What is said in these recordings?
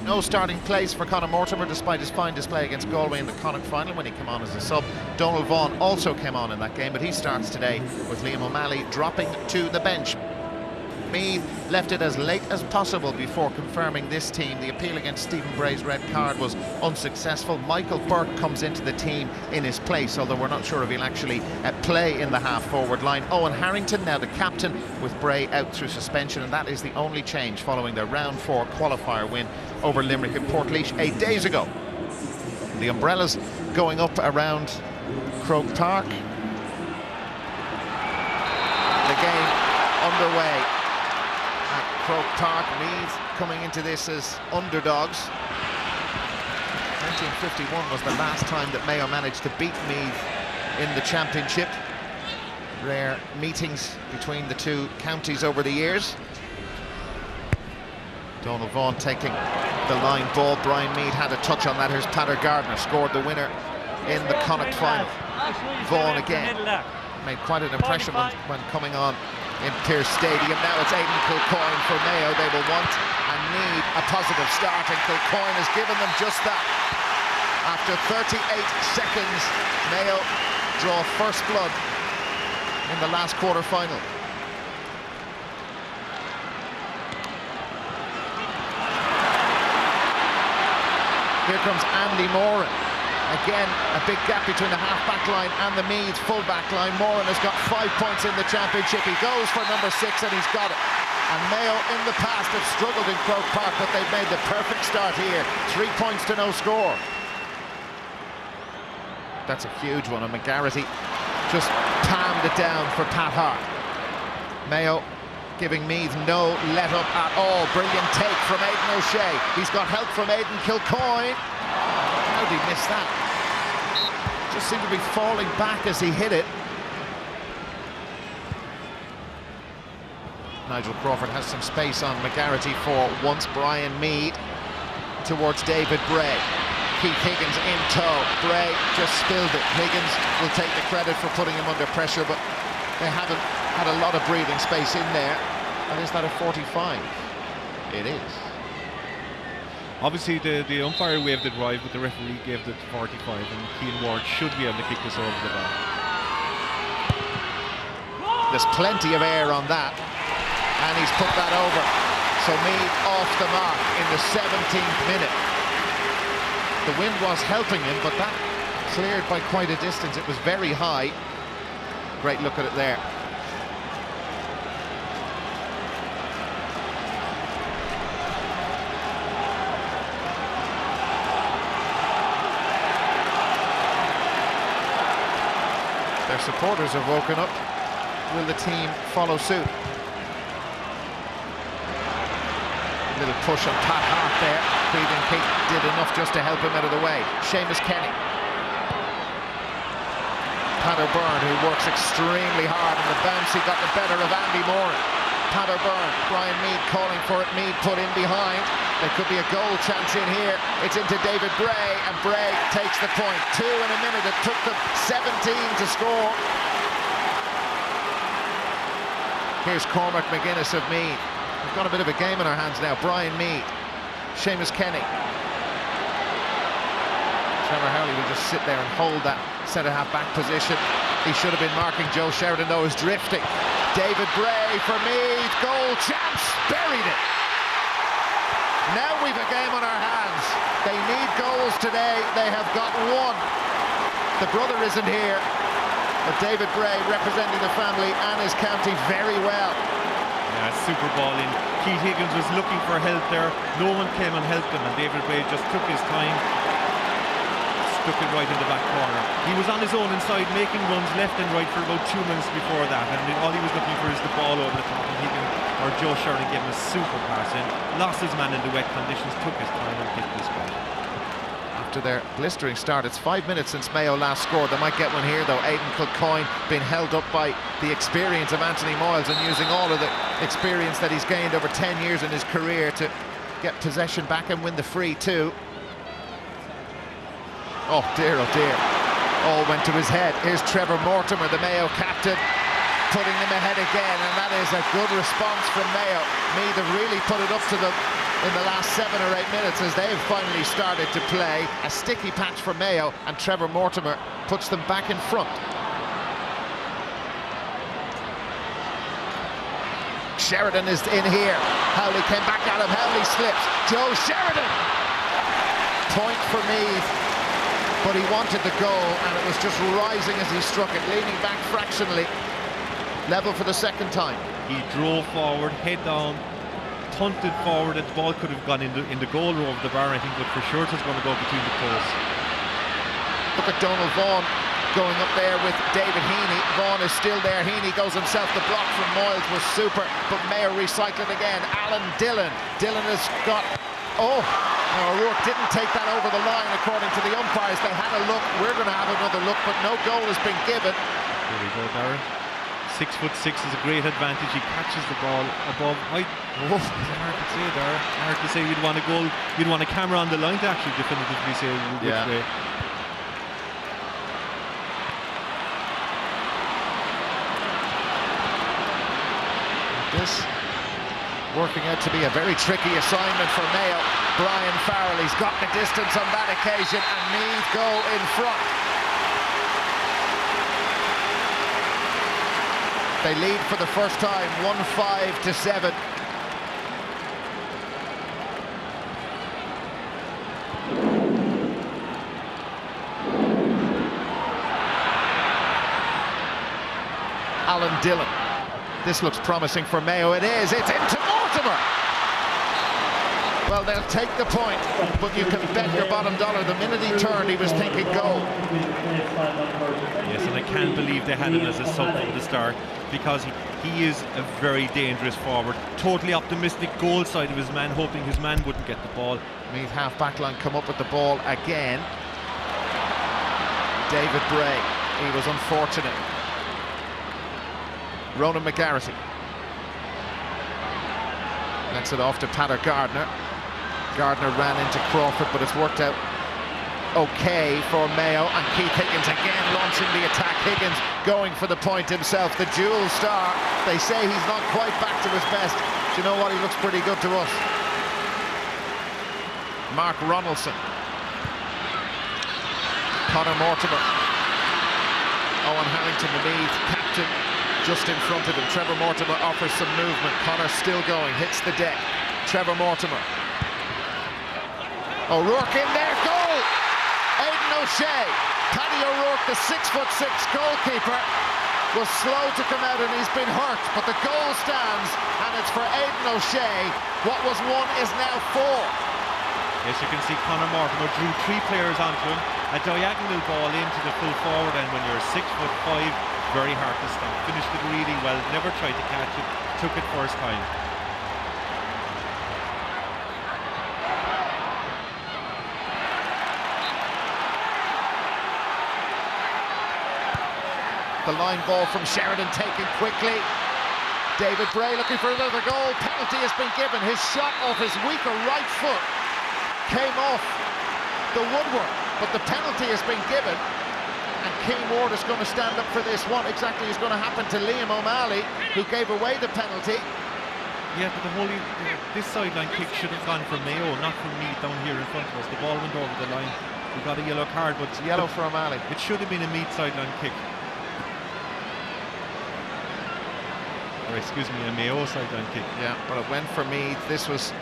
No starting place for Conor Mortimer despite his fine display against Galway in the Connacht final when he came on as a sub. Donal Vaughan also came on in that game, but he starts today with Liam O'Malley dropping to the bench. Meath left it as late as possible before confirming this team. The appeal against Stephen Bray's red card was unsuccessful. Michael Burke comes into the team in his place, although we're not sure if he'll actually play in the half-forward line. Owen Harrington, now the captain, with Bray out through suspension, and that is the only change following their round 4 qualifier win over Limerick in Portlaoise 8 days ago. The umbrellas going up around Croke Park. The game underway at Croke Park. Meath coming into this as underdogs. 1951 was the last time that Mayo managed to beat Meath in the championship. Rare meetings between the two counties over the years. Donal Vaughan taking the line ball. Brian Meath had a touch on that. Here's Peadar Gardner, scored the winner in the Connacht final. Vaughan again made quite an impression when coming on in Pearse Stadium. Now it's Aidan Kilcoyne for Mayo. They will want and need a positive start, and Kilcoyne has given them just that. After 38 seconds, Mayo draw first blood in the last quarter-final. Here comes Andy Moran. Again, a big gap between the half-back line and the Meath full-back line. Moran has got 5 points in the championship. He goes for number 6 and he's got it. And Mayo in the past have struggled in Croke Park, but they've made the perfect start here. 3 points to no score. That's a huge one, and McGarrity just palmed it down for Pat Hart. Mayo giving Meath no let-up at all. Brilliant take from Aidan O'Shea. He's got help from Aidan Kilcoyne. How did he miss that? Just seemed to be falling back as he hit it. Nigel Crawford has some space on McGarrity for once. Brian Meath towards David Bray. Keith Higgins in tow. Bray just spilled it. Higgins will take the credit for putting him under pressure, but they haven't had a lot of breathing space in there. And is that a 45? It is. Obviously the umpire waved it right, but the referee gave it 45, and Cian Ward should be able to kick this over the bar. There's plenty of air on that, and he's put that over. So Meath off the mark in the 17th minute. The wind was helping him, but that cleared by quite a distance. It was very high. Great look at it there. Their supporters have woken up. Will the team follow suit? A little push on Pat Hart there. Creedon Keith did enough just to help him out of the way. Seamus Kenny. Peadar Byrne, who works extremely hard, and the bounce he got the better of Andy Moran. Peadar Byrne, Brian Meath calling for it. Meath put in behind. There could be a goal chance in here. It's into David Bray, and Bray takes the point. 2 in a minute. It took them 17 to score. Here's Cormac McGuinness of Meath. We've got a bit of a game in our hands now. Brian Meath, Seamus Kenny. Trevor Howley will just sit there and hold that centre-half back position. He should have been marking Joe Sheridan, though, is drifting. David Bray for Meath, goal chance, buried it. Now we've a game on our hands. They need goals today. They have got one. The brother isn't here, but David Bray representing the family and his county very well. Yeah, super ball in. Keith Higgins was looking for help there. No one came and helped him, and David Bray just took his time. Stuck it right in the back corner. He was on his own inside, making runs left and right for about 2 minutes before that, and all he was looking for is the ball over the top, and Higgins or Joe Sheridan gave him a super pass in, lost his man in the wet conditions, took his time and kicked this ball. After their blistering start, it's 5 minutes since Mayo last scored. They might get one here though. Aidan Kilcoyne being held up by the experience of Anthony Moyles and using all of the experience that he's gained over 10 years in his career to get possession back and win the free too. Oh dear, all went to his head. Here's Trevor Mortimer, the Mayo captain, putting them ahead again, and that is a good response from Mayo. Meath have really put it up to them in the last 7 or 8 minutes as they've finally started to play. A sticky patch for Mayo, and Trevor Mortimer puts them back in front. Sheridan is in here. Howley came back at him. Howley slips. Joe Sheridan! Point for Meath, but he wanted the goal, and it was just rising as he struck it, leaning back fractionally. Level for the second time. He drove forward, head down, punted forward, and the ball could have gone in the goal row of the bar, I think, but for sure it was going to go between the posts. Look at Donald Vaughan going up there with David Heaney. Vaughan is still there. Heaney goes himself. The block from Moyles was super, but Mayo recycled again. Alan Dillon. Dillon has got... Oh, no, O'Rourke didn't take that over the line according to the umpires. They had a look. We're going to have another look, but no goal has been given. Here we go, Darren. 6'6" is a great advantage. He catches the ball above. It's hard to say there. Hard to say. You'd want a goal. You'd want a camera on the line to actually definitively say which way. This working out to be a very tricky assignment for Mayo. Brian Farrell, he's got the distance on that occasion, and Meath go in front. They lead for the first time, 1-5-7. Alan Dillon. This looks promising for Mayo. It is. It's into Mortimer. Well, they'll take the point, but you can bet your bottom dollar the minute he turned, he was thinking goal. Yes, and I can't believe they had him as a sub from the start, because he is a very dangerous forward. Totally optimistic goal side of his man, hoping his man wouldn't get the ball. Meath half-back line come up with the ball again. David Bray, he was unfortunate. Ronan McGarrity. Lets it off to Patter Gardner. Gardner ran into Crawford, but it's worked out okay for Mayo, and Keith Higgins again launching the attack. Higgins going for the point himself, the dual star. They say he's not quite back to his best. Do you know what? He looks pretty good to us. Mark Ronaldson. Conor Mortimer. Owen Harrington, the Meath captain, just in front of him. Trevor Mortimer offers some movement. Conor still going, hits the deck. Trevor Mortimer. O'Rourke in there, goal! Aidan O'Shea. Paddy O'Rourke, the 6'6" goalkeeper, was slow to come out and he's been hurt, but the goal stands, and it's for Aidan O'Shea. What was 1 is now 4. Yes, you can see Conor Mortimer drew 3 players onto him. A diagonal ball into the full forward, and when you're 6'5", very hard to stop. Finished it really well, never tried to catch it, took it first time. The line ball from Sheridan taken quickly. David Bray looking for another goal. Penalty has been given. His shot off his weaker right foot came off the woodwork, but the penalty has been given. And Keane Ward is going to stand up for this. What exactly is going to happen to Liam O'Malley, who gave away the penalty? Yeah, but this sideline kick should have gone from Mayo, not from Meath down here in front of us. The ball went over the line. We got a yellow card, but it's yellow for O'Malley. It should have been a Meath sideline kick. Or excuse me, a Mayo sideline kick. Yeah, but it went for Meath. This was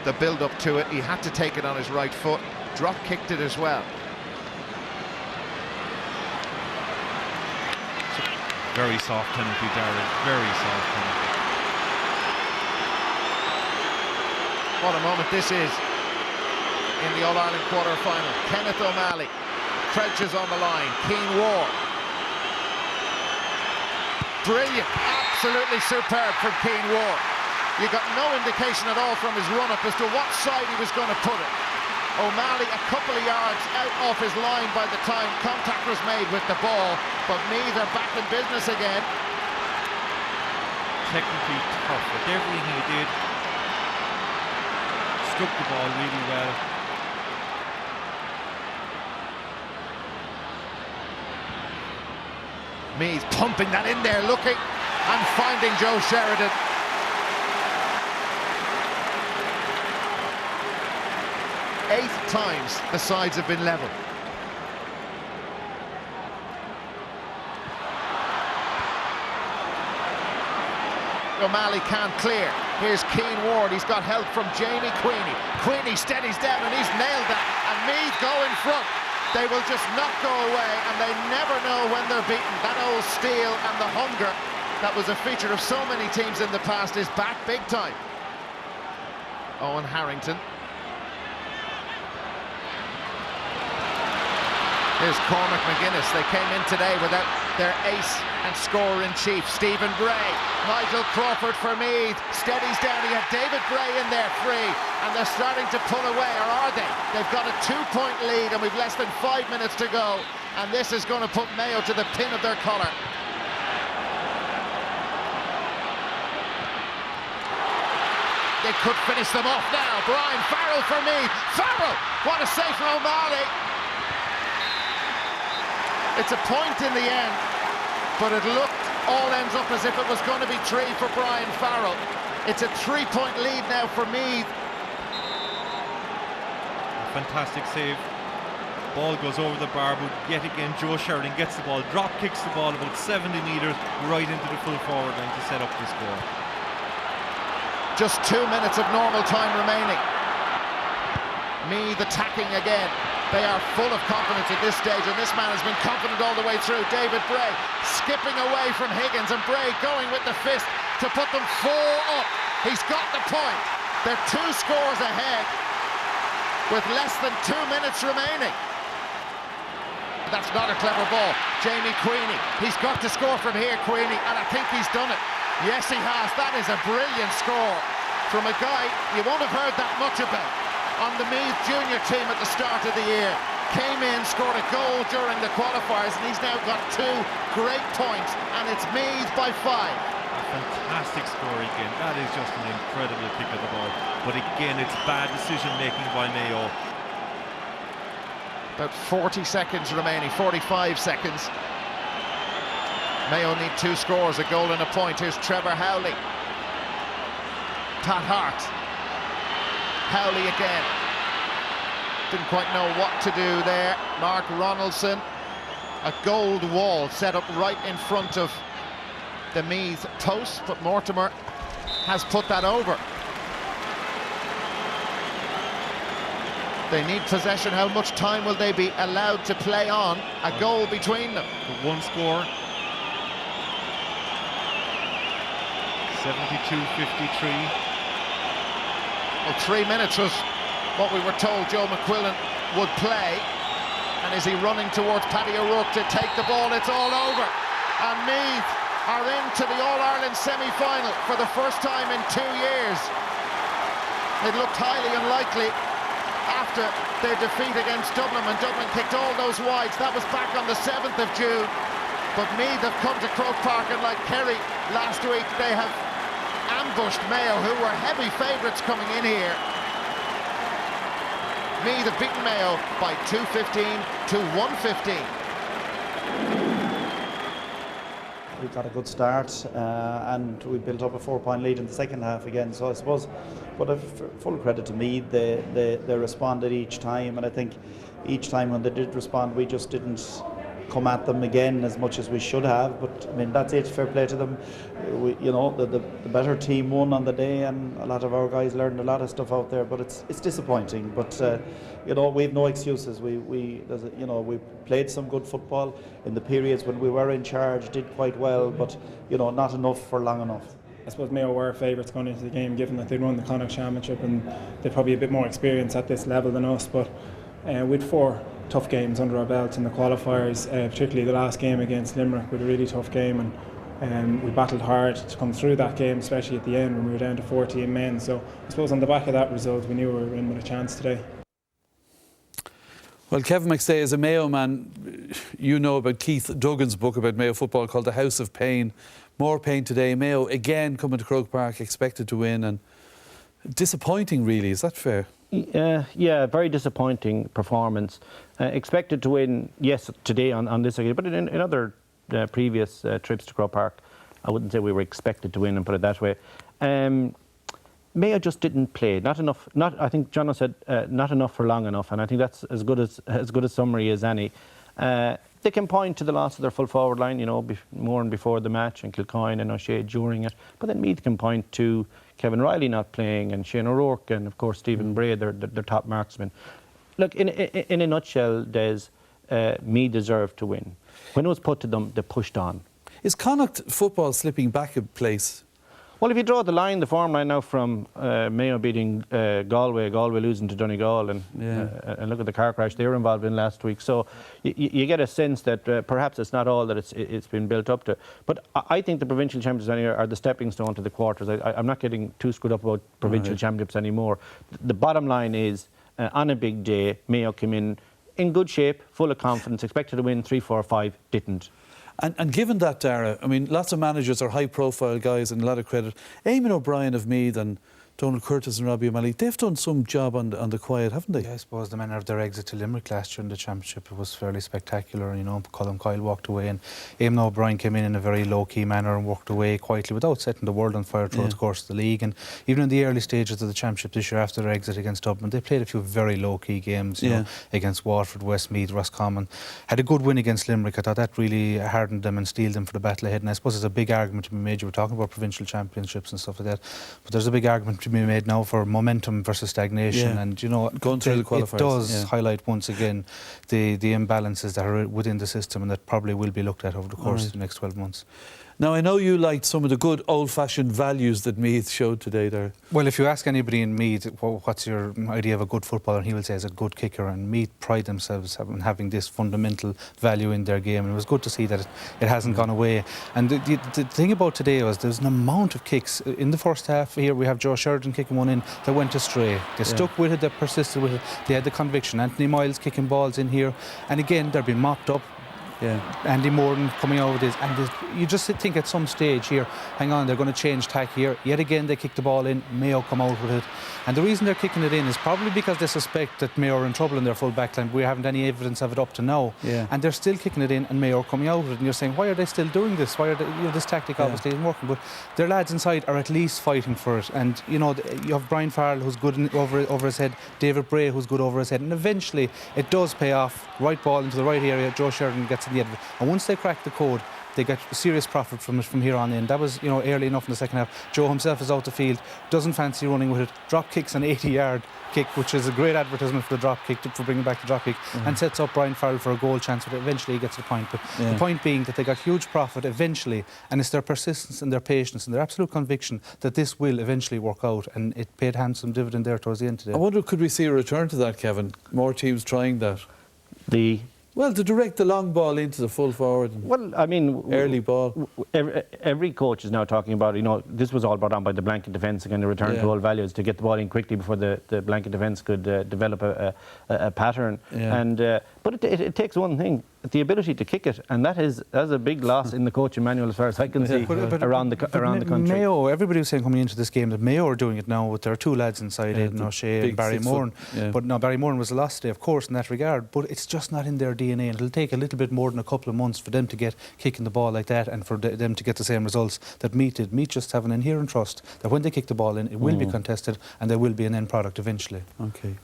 the build-up to it. He had to take it on his right foot. Drop-kicked it as well. Very soft penalty, Darren. Very soft penalty. What a moment this is in the All-Ireland quarter-final. Kenneth O'Malley crouches on the line. Keane Ward. Brilliant, absolutely superb from Keane Ward. You got no indication at all from his run-up as to what side he was going to put it. O'Malley a couple of yards out off his line by the time contact was made with the ball, but Meath are back in business again. Technically tough, but everything he did, struck the ball really well. Meath pumping that in there, looking and finding Joe Sheridan. 8 times the sides have been level. O'Malley can't clear. Here's Keane Ward. He's got help from Jamie Queenie. Queenie steadies down and he's nailed that. And Meath go in front. They will just not go away, and they never know when they're beaten. That old steel and the hunger that was a feature of so many teams in the past is back big time. Owen Harrington. Here's Cormac McGuinness. They came in today without their ace and scorer-in-chief, Stephen Bray. Nigel Crawford for Meath. Steadies down. He had David Bray in there free. And they're starting to pull away, or are they? They've got a 2-point lead and we've less than 5 minutes to go. And this is going to put Mayo to the pin of their collar. They could finish them off now. Brian Farrell for Meath. Farrell! What a save from O'Malley. It's a point in the end, but it looked, all ends up as if it was going to be 3 for Brian Farrell. It's a 3-point lead now for Meath. Fantastic save. Ball goes over the bar, but yet again Joe Sheridan gets the ball, drop kicks the ball about 70 metres right into the full forward line to set up the score. Just 2 minutes of normal time remaining. Meath attacking again. They are full of confidence at this stage, and this man has been confident all the way through. David Bray skipping away from Higgins, and Bray going with the fist to put them 4 up. He's got the point. They're 2 scores ahead with less than 2 minutes remaining. That's not a clever ball. Jamie Queenie. He's got to score from here, Queenie, and I think he's done it. Yes, he has. That is a brilliant score from a guy you won't have heard that much about on the Meath junior team at the start of the year. Came in, scored a goal during the qualifiers, and he's now got 2 great points, and it's Meath by 5. A fantastic score again. That is just an incredible kick of the ball. But again, it's bad decision making by Mayo. About 40 seconds remaining, 45 seconds. Mayo need 2 scores, a goal and a point. Here's Trevor Howley. Pat Hart. Howley again. Didn't quite know what to do there. Mark Ronaldson. A gold wall set up right in front of the Meath post, but Mortimer has put that over. They need possession. How much time will they be allowed to play on? A goal between them. 1 score. 72-53. Well, 3 minutes was what we were told Joe McQuillan would play. And is he running towards Paddy O'Rourke to take the ball? It's all over. And Meath are into the All-Ireland semi-final for the first time in 2 years. It looked highly unlikely after their defeat against Dublin, when Dublin kicked all those wides. That was back on the 7th of June. But Meath have come to Croke Park, and like Kerry last week, they have ambushed Mayo, who were heavy favourites coming in here. Meath have beaten Mayo by 2-15 to 1-15. We got a good start and we built up a 4-point lead in the second half again. So I suppose, but full credit to Meath, they responded each time, and I think each time when they did respond, we just didn't come at them again as much as we should have. But I mean, that's it, fair play to them. You know, the better team won on the day, and a lot of our guys learned a lot of stuff out there. But it's disappointing. But you know, we've no excuses. We played some good football in the periods when we were in charge, did quite well, but you know, not enough for long enough. I suppose Mayo were favourites going into the game, given that they'd won the Connacht Championship and they're probably a bit more experience at this level than us. But with 4 tough games under our belts in the qualifiers, particularly the last game against Limerick, with a really tough game, and we battled hard to come through that game, especially at the end when we were down to 14 men. So I suppose on the back of that result, we knew we were in with a chance today. Well, Kevin McStay is a Mayo man. You know about Keith Duggan's book about Mayo football called The House of Pain. More pain today. Mayo again coming to Croke Park, expected to win, and disappointing really, is that fair? Yeah, very disappointing performance. Expected to win, yes, today on this occasion, but in other previous trips to Croke Park, I wouldn't say we were expected to win and put it that way. Mayo just didn't play. Not enough. I think John said not enough for long enough, and I think that's as good a summary as any. They can point to the loss of their full forward line, more and before the match, and Kilcoyne and O'Shea during it. But then Meath can point to Kevin Riley not playing, and Shane O'Rourke, and of course Stephen Bray, their top marksmen. Look, in a nutshell, Des, Meath deserved to win. When it was put to them, they pushed on. Is Connacht football slipping back a place? Well, if you draw the form line now from Mayo beating Galway losing to Donegal, and look at the car crash they were involved in last week. So you get a sense that perhaps it's not all that it's been built up to. But I think the provincial championships are the stepping stone to the quarters. I'm not getting too screwed up about provincial championships anymore. The bottom line is, on a big day, Mayo came in good shape, full of confidence, expected to win 3, 4, 5, didn't. And given that, Dara, I mean, lots of managers are high-profile guys and a lot of credit. Eamon O'Brien of Meath and Donald Curtis and Robbie O'Malley, they've done some job on the quiet, haven't they? Yeah, I suppose the manner of their exit to Limerick last year in the championship was fairly spectacular. Colm Coyle walked away, and Eamon O'Brien came in a very low-key manner and walked away quietly without setting the world on fire throughout the course of the league. And even in the early stages of the championship this year, after their exit against Dublin, they played a few very low-key games, you know, against Waterford, Westmeath, Roscommon. Had a good win against Limerick. I thought that really hardened them and steeled them for the battle ahead. And I suppose there's a big argument to be made. You were talking about provincial championships and stuff like that, but there's a big argument to be made now for momentum versus stagnation, and going through the qualifiers, it does highlight once again the imbalances that are within the system, and that probably will be looked at over the course of the next 12 months. Now, I know you liked some of the good old-fashioned values that Meath showed today there. Well, if you ask anybody in Meath, what's your idea of a good footballer, and he will say it's a good kicker, and Meath pride themselves on having this fundamental value in their game, and it was good to see that it hasn't gone away. And the thing about today was there's an amount of kicks. In the first half here, we have Joe Sheridan kicking one in that went astray. They stuck with it, they persisted with it, they had the conviction. Anthony Miles kicking balls in here, and again, they're being mopped up. Andy Morden coming out with this, and you just think at some stage here, hang on, they're going to change tack here. Yet again, they kick the ball in, Mayo come out with it, and the reason they're kicking it in is probably because they suspect that Mayo are in trouble in their full back line. We haven't any evidence of it up to now, and they're still kicking it in, and Mayo are coming out with it, and you're saying, why are they still doing this? Why are they, this tactic obviously isn't working? But their lads inside are at least fighting for it, and you have Brian Farrell who's good over his head, David Bray who's good over his head, and eventually it does pay off. Right ball into the right area, Joe Sheridan gets in the end of it, and once they crack the code, they get serious profit from it from here on in. That was early enough in the second half. Joe himself is out the field, doesn't fancy running with it, drop kicks an 80-yard kick, which is a great advertisement for the drop kick, for bringing back the drop kick, and sets up Brian Farrell for a goal chance, but eventually he gets the point. But the point being that they got huge profit eventually, and it's their persistence and their patience and their absolute conviction that this will eventually work out, and it paid handsome dividend there towards the end today. I wonder, could we see a return to that, Kevin? More teams trying that? Well, to direct the long ball into the full forward. Well, I mean, early ball. Every coach is now talking about, this was all brought on by the blanket defence, again, the return to old values, to get the ball in quickly before the blanket defence could develop a pattern. But it takes one thing, the ability to kick it, and that's a big loss in the coaching manual as far as I can see around the country. Mayo, everybody was saying coming into this game that Mayo are doing it now with their two lads inside, Aidan O'Shea and Barry Moran. But no, Barry Moran was a loss today, of course, in that regard, but it's just not in their DNA, and it'll take a little bit more than a couple of months for them to get kicking the ball like that, and for them to get the same results that Meath did. Meath just have an inherent trust that when they kick the ball in, it will be contested, and there will be an end product eventually. Okay.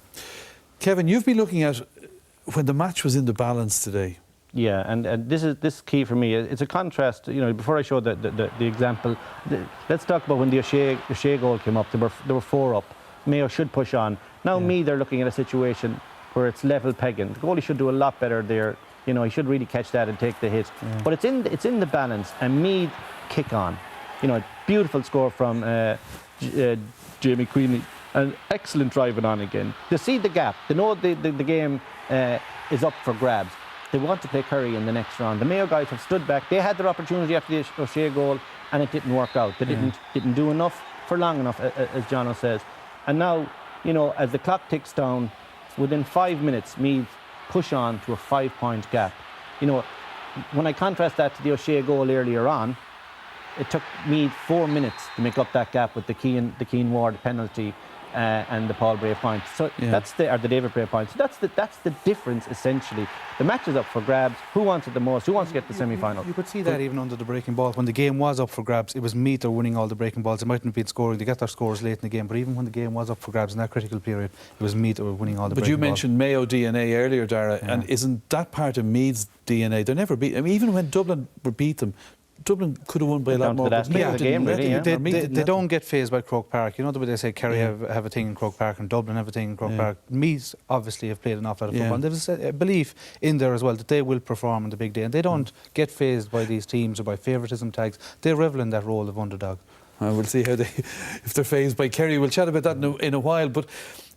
Kevin, you've been looking at when the match was in the balance today. Yeah, and this is key for me. It's a contrast. Before I show the example, let's talk about when the O'Shea goal came up. They were 4 up. Mayo should push on. Now, they're looking at a situation where it's level pegging. The goalie should do a lot better there. He should really catch that and take the hit. But it's in the balance, and Meath kick on. Beautiful score from Jamie Queenie. An excellent driving on again. They see the gap. They know the game is up for grabs. They want to play Curry in the next round. The Mayo guys have stood back. They had their opportunity after the O'Shea goal, and it didn't work out. They didn't do enough for long enough, as Jono says. And now, as the clock ticks down, within 5 minutes, Meath push on to a 5-point gap. When I contrast that to the O'Shea goal earlier on, it took Meath 4 minutes to make up that gap with the Keane Ward penalty. and the Paul Bray point. So that's the David Bray point. So that's the difference essentially. The match is up for grabs. Who wants it the most? Who wants to get the semi-final? You could see that even under the breaking ball. When the game was up for grabs, it was Meath that were winning all the breaking balls. They mightn't have been scoring. They got their scores late in the game. But even when the game was up for grabs in that critical period, it was Meath that were winning all the breaking balls. But you mentioned Mayo DNA earlier, Dara, and isn't that part of Meath's DNA? They never beat. I mean, even when Dublin beat them, Dublin could have won by a lot more. They don't get phased by Croke Park. You know the way they say Kerry have a thing in Croke Park and Dublin have a thing in Croke Park. Meath obviously have played an awful lot of football. And there's a belief in there as well that they will perform on the big day. And they don't get phased by these teams or by favouritism tags. They revel in that role of underdog. We'll see how if they're phased by Kerry. We'll chat about that in a while. But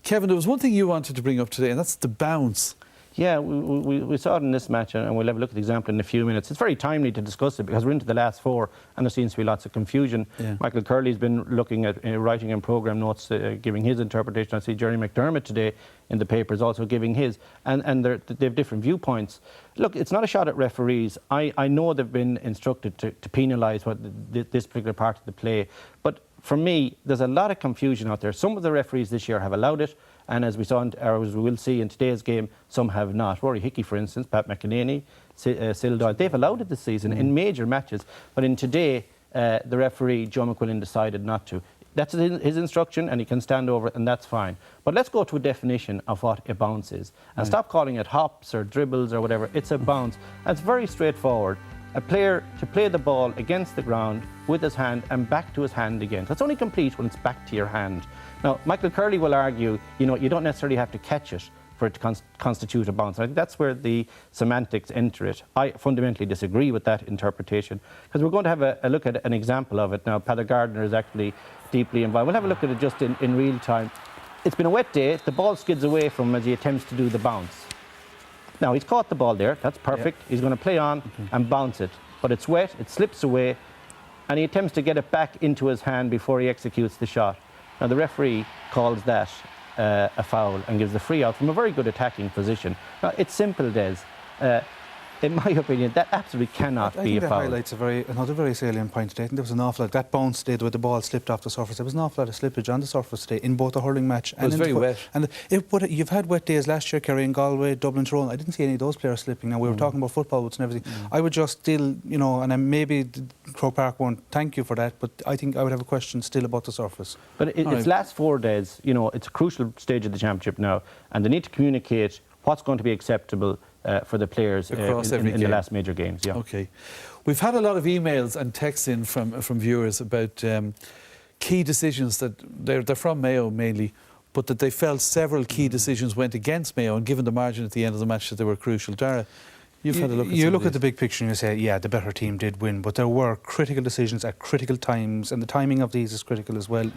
Kevin, there was one thing you wanted to bring up today, and that's the bounce. Yeah, we saw it in this match, and we'll have a look at the example in a few minutes. It's very timely to discuss it because we're into the last 4 and there seems to be lots of confusion. Michael Curley's been looking at writing in programme notes, giving his interpretation. I see Jerry McDermott today in the papers also giving his, and they have different viewpoints. Look, it's not a shot at referees. I know they've been instructed to penalise this particular part of the play, but for me, there's a lot of confusion out there. Some of the referees this year have allowed it, and as we saw, or as we will see in today's game, some have not. Rory Hickey, for instance, Pat McEnany, Sil Doyle, they've allowed it this season in major matches. But in today, the referee, Joe McQuillan, decided not to. That's his instruction, and he can stand over it, and that's fine. But let's go to a definition of what a bounce is. And stop calling it hops or dribbles or whatever. It's a bounce. And it's very straightforward. A player to play the ball against the ground with his hand and back to his hand again. So it's only complete when it's back to your hand. Now, Michael Curley will argue, you don't necessarily have to catch it for it to constitute a bounce. And I think that's where the semantics enter it. I fundamentally disagree with that interpretation because we're going to have a look at an example of it now. Paddy Gardner is actually deeply involved. We'll have a look at it just in real time. It's been a wet day. The ball skids away from him as he attempts to do the bounce. Now, he's caught the ball there. That's perfect. He's going to play on and bounce it. But it's wet, it slips away, and he attempts to get it back into his hand before he executes the shot. Now, the referee calls that a foul and gives the free out from a very good attacking position. Now, it's simple, Des. In my opinion, that absolutely cannot be a foul. That highlights another very salient point today. I think there was an awful lot. That bounce today where the ball slipped off the surface. There was an awful lot of slippage on the surface today in both the hurling match and it was very wet. And you've had wet days last year, Kerry and Galway, Dublin, Tyrone. I didn't see any of those players slipping. Now we were talking about football boots and everything. I would just still, and maybe Croke Park won't thank you for that, but I think I would have a question still about the surface. But it's last 4 days. It's a crucial stage of the championship now, and they need to communicate what's going to be acceptable for the players in the last major games. Yeah. Okay. We've had a lot of emails and texts in from viewers about key decisions that they're from Mayo mainly, but that they felt several key decisions went against Mayo, and given the margin at the end of the match that they were crucial. Dara, you've had a look at You look at the big picture and you say, yeah, the better team did win, but there were critical decisions at critical times, and the timing of these is critical as well.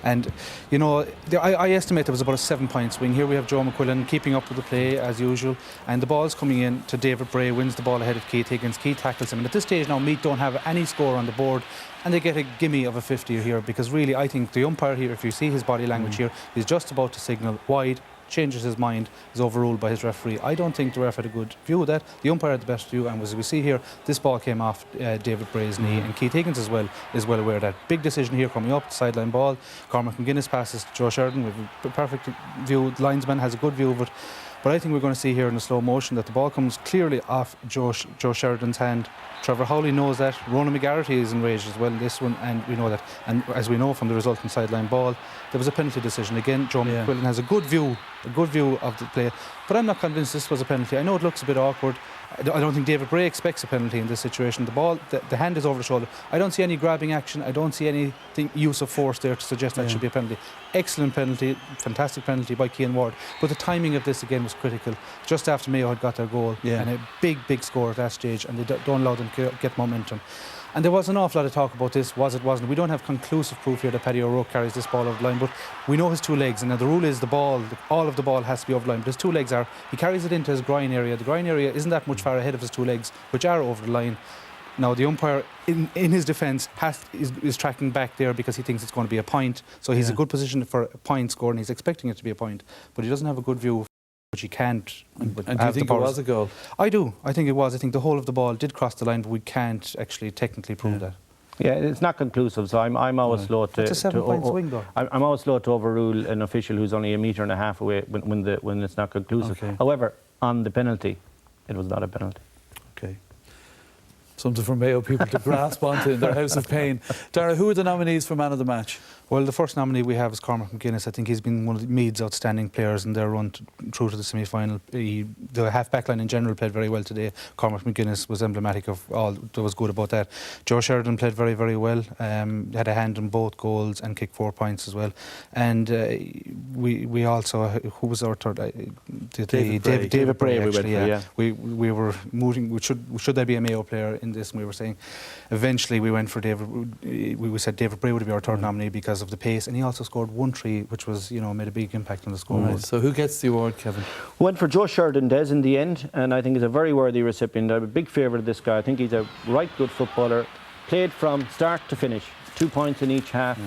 And, I estimate there was about a 7-point swing. Here we have Joe McQuillan keeping up with the play as usual, and the ball's coming in to David Bray, wins the ball ahead of Keith Higgins. Keith tackles him, and at this stage now Meath don't have any score on the board, and they get a gimme of a 50 here, because really I think the umpire here, if you see his body language here, he's just about to signal wide, changes his mind, is overruled by his referee. I don't think the ref had a good view of that. The umpire had the best view, and as we see here, this ball came off David Bray's knee, and Keith Higgins as well is well aware of that. Big decision here coming up, sideline ball. Cormac McGuinness passes to Joe Sheridan with a perfect view. The linesman has a good view of it. But I think we're going to see here in the slow motion that the ball comes clearly off Joe Sheridan's hand. Trevor Howley knows that. Ronan McGarrity is enraged as well in this one, and we know that. And as we know from the resulting sideline ball, there was a penalty decision. Again, Joe McQuillan has a good view of the play. But I'm not convinced this was a penalty. I know it looks a bit awkward. I don't think David Bray expects a penalty in this situation. The ball, the hand is over the shoulder. I don't see any grabbing action. I don't see anything use of force there to suggest that should be a penalty. Excellent penalty, fantastic penalty by Cian Ward. But the timing of this again was critical. Just after Mayo had got their goal, and a big score at that stage, and they don't allow them to get momentum. And there was an awful lot of talk about this, was it, wasn't. We don't have conclusive proof here that Paddy O'Rourke carries this ball over the line, but we know his 2 legs, and now the rule is all of the ball has to be over the line, but his 2 legs he carries it into his groin area. The groin area isn't that much far ahead of his 2 legs, which are over the line. Now the umpire, in his defence, is tracking back there because he thinks it's going to be a point, so he's a good position for a point score, and he's expecting it to be a point, but he doesn't have a good view, which he can't. And do you think it was a goal? I do. I think it was. I think the whole of the ball did cross the line, but we can't actually technically prove that. Yeah, it's not conclusive, so I'm always slow to. It's a 7 point swing, though. I'm always slow to overrule an official who's only a metre and a half away when it's not conclusive. Okay. However, on the penalty, it was not a penalty. Okay. Something for Mayo people to grasp onto in their house of pain. Dara, who are the nominees for man of the match? Well, the first nominee we have is Cormac McGuinness. I think he's been one of Meath's outstanding players in their run through to the semi-final. The half-back line in general played very well today. Cormac McGuinness was emblematic of all that was good about that. Joe Sheridan played very, very well. Had a hand in both goals and kicked 4 points as well. And we also, who was our third? David Bray, actually, yeah. We were moving, should there be a Mayo player in this? And we were saying, eventually we went for David. We said David Bray would be our third nominee because of the pace, and he also scored 1-3, which was, made a big impact on the scoreboard. Right. So who gets the award, Kevin? Went for Joe Sheridan Des in the end, and I think he's a very worthy recipient. I'm a big favourite of this guy. I think he's a right good footballer. Played from start to finish, 2 points in each half.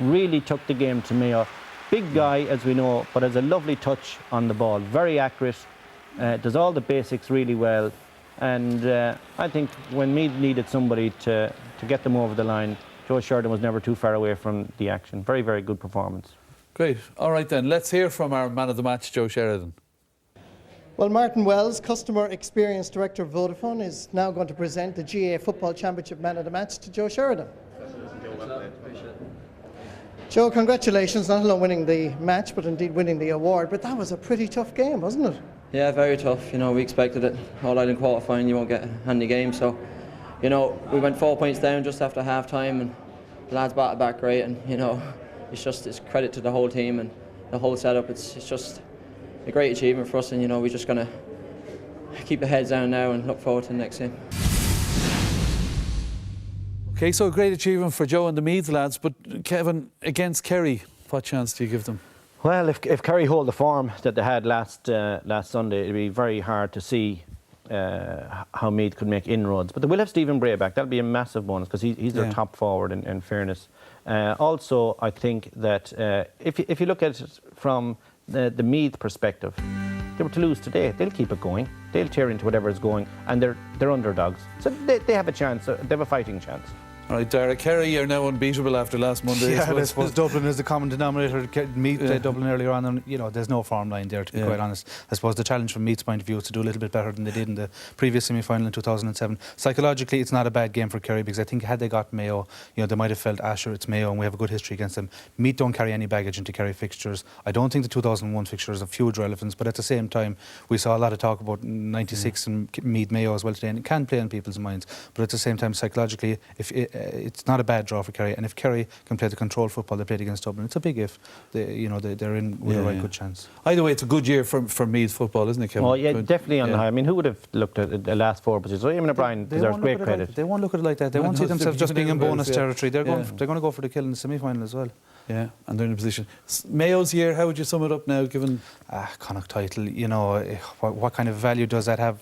Really took the game to Mayo. Big guy, as we know, but has a lovely touch on the ball. Very accurate. Does all the basics really well. And I think when Meath needed somebody to get them over the line, Joe Sheridan was never too far away from the action. Very, very good performance. Great. All right then, let's hear from our man of the match, Joe Sheridan. Well, Martin Wells, Customer Experience Director of Vodafone, is now going to present the GA Football Championship Man of the Match to Joe Sheridan. Joe, congratulations, not only winning the match, but indeed winning the award. But that was a pretty tough game, wasn't it? Yeah, very tough. We expected it. All-Ireland qualifying, you won't get a handy game. So, we went 4 points down just after half-time, and the lads battled back great. And, it's credit to the whole team and the whole setup. It's just a great achievement for us, and, we're just going to keep the heads down now and look forward to the next game. Okay, so a great achievement for Joe and the Meath lads, but Kevin, against Kerry, what chance do you give them? Well, if Kerry hold the form that they had last Sunday, it'd be very hard to see how Meath could make inroads. But they will have Stephen Bray back. That'll be a massive bonus because he's their top forward, in fairness. Also, I think that if you look at it from the Meath perspective, they were to lose today. They'll keep it going. They'll tear into whatever is going, and they're underdogs. So they have a chance. They have a fighting chance. All right, Dara, Kerry are now unbeatable after last Monday. Yeah, I suppose Dublin is the common denominator. Meath played Dublin earlier on, and there's no form line there, to be quite honest. I suppose the challenge from Meath's point of view is to do a little bit better than they did in the previous semi-final in 2007. Psychologically, it's not a bad game for Kerry, because I think had they got Mayo, they might have felt, sure, it's Mayo and we have a good history against them. Meath don't carry any baggage into Kerry fixtures. I don't think the 2001 fixture is of huge relevance, but at the same time, we saw a lot of talk about 96 and Meath Mayo as well today, and it can play on people's minds. But at the same time, psychologically, it's not a bad draw for Kerry, and if Kerry can play the controlled football they played against Dublin, it's a big if. They're in with a right good chance. Either way, it's a good year for Meath football, isn't it, Kevin? Oh yeah, definitely on the high. I mean, who would have looked at the last four positions? Eamon O'Brien deserves great credit. They won't look at it like that. They won't see themselves just being in bonus territory. They're going to go for the kill in the semi-final as well. Yeah, and they're in a position. Mayo's year, how would you sum it up now, given Connacht title? What kind of value does that have?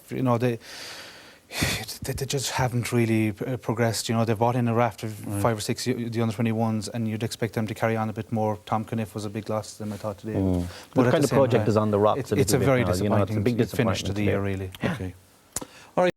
They just haven't really progressed. They've bought in a raft of 5 or 6 the under-21s, and you'd expect them to carry on a bit more. Tom Caniff was a big loss to them, I thought, today. But the kind of project is on the rocks. It's a very disappointing big finish to the year, really. Okay.